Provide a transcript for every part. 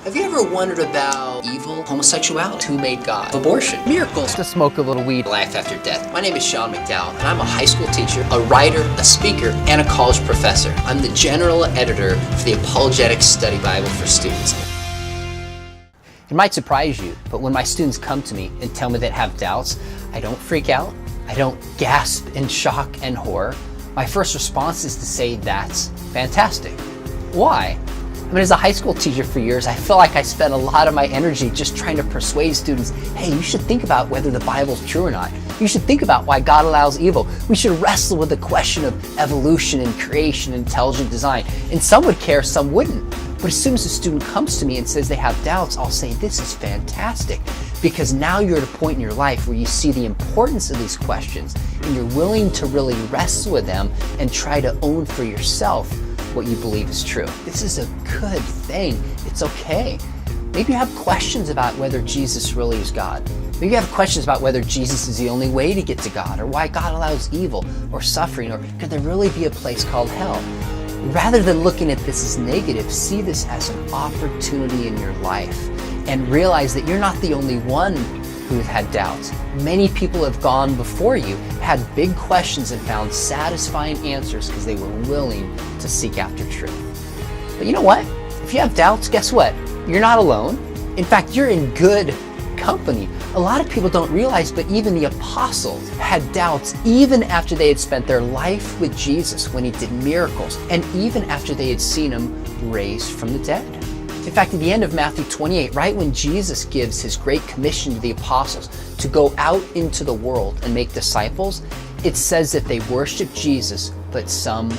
Have you ever wondered about evil, homosexuality, who made God, abortion, miracles, to smoke a little weed, life after death? My name is Sean McDowell, and I'm a high school teacher, a writer, a speaker, and a college professor. I'm the general editor for the Apologetic Study Bible for Students. It might surprise you, but when my students come to me and tell me they have doubts, I don't freak out. I don't gasp in shock and horror. My first response is to say, that's fantastic. Why? I mean, as a high school teacher for years, I feel like I spent a lot of my energy just trying to persuade students, hey, you should think about whether the Bible's true or not. You should think about why God allows evil. We should wrestle with the question of evolution and creation and intelligent design. And some would care, some wouldn't. But as soon as a student comes to me and says they have doubts, I'll say, this is fantastic. Because now you're at a point in your life where you see the importance of these questions and you're willing to really wrestle with them and try to own for yourself what you believe is true. This is a good thing. It's okay. Maybe you have questions about whether Jesus really is God. Maybe you have questions about whether Jesus is the only way to get to God, or why God allows evil or suffering, or could there really be a place called hell? Rather than looking at this as negative, see this as an opportunity in your life and realize that you're not the only one who's had doubts. Many people have gone before you, had big questions, and found satisfying answers because they were willing to seek after truth. But you know what? If you have doubts, guess what? You're not alone. In fact, you're in good company. A lot of people don't realize, but even the apostles had doubts even after they had spent their life with Jesus when he did miracles, and even after they had seen him raised from the dead. In fact, at the end of Matthew 28, right when Jesus gives his great commission to the apostles to go out into the world and make disciples, it says that they worshiped Jesus, but some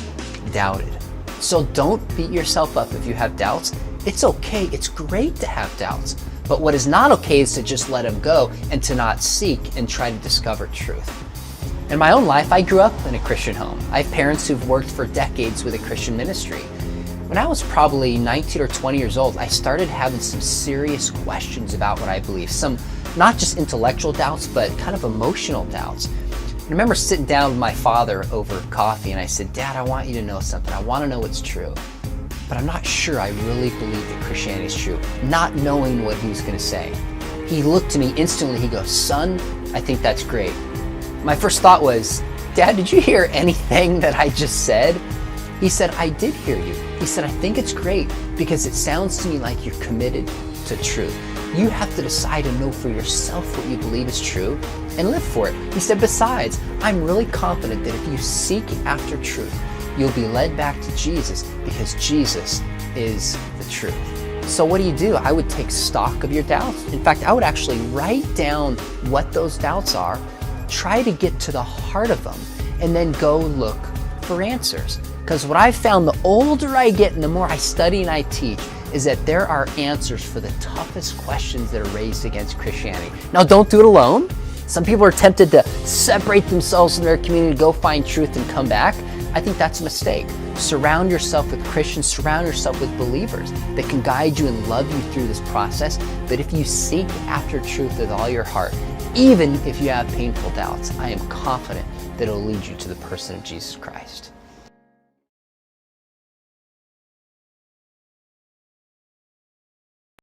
doubted. So don't beat yourself up if you have doubts. It's okay. It's great to have doubts. But what is not okay is to just let them go and to not seek and try to discover truth. In my own life, I grew up in a Christian home. I have parents who've worked for decades with a Christian ministry. When I was probably 19 or 20 years old, I started having some serious questions about what I believe. Some not just intellectual doubts, but kind of emotional doubts. I remember sitting down with my father over coffee and I said, Dad, I want you to know something. I want to know what's true. But I'm not sure I really believe that Christianity is true, not knowing what he was going to say. He looked to me instantly, he goes, son, I think that's great. My first thought was, Dad, did you hear anything that I just said? He said, I did hear you. He said, I think it's great because it sounds to me like you're committed to truth. You have to decide and know for yourself what you believe is true and live for it. He said, besides, I'm really confident that if you seek after truth, you'll be led back to Jesus because Jesus is the truth. So what do? I would take stock of your doubts. In fact, I would actually write down what those doubts are, try to get to the heart of them, and then go look for answers. Because what I've found, the older I get and the more I study and I teach, is that there are answers for the toughest questions that are raised against Christianity. Now, don't do it alone. Some people are tempted to separate themselves from their community, go find truth and come back. I think that's a mistake. Surround yourself with Christians, surround yourself with believers that can guide you and love you through this process. But if you seek after truth with all your heart, even if you have painful doubts, I am confident that it will lead you to the person of Jesus Christ.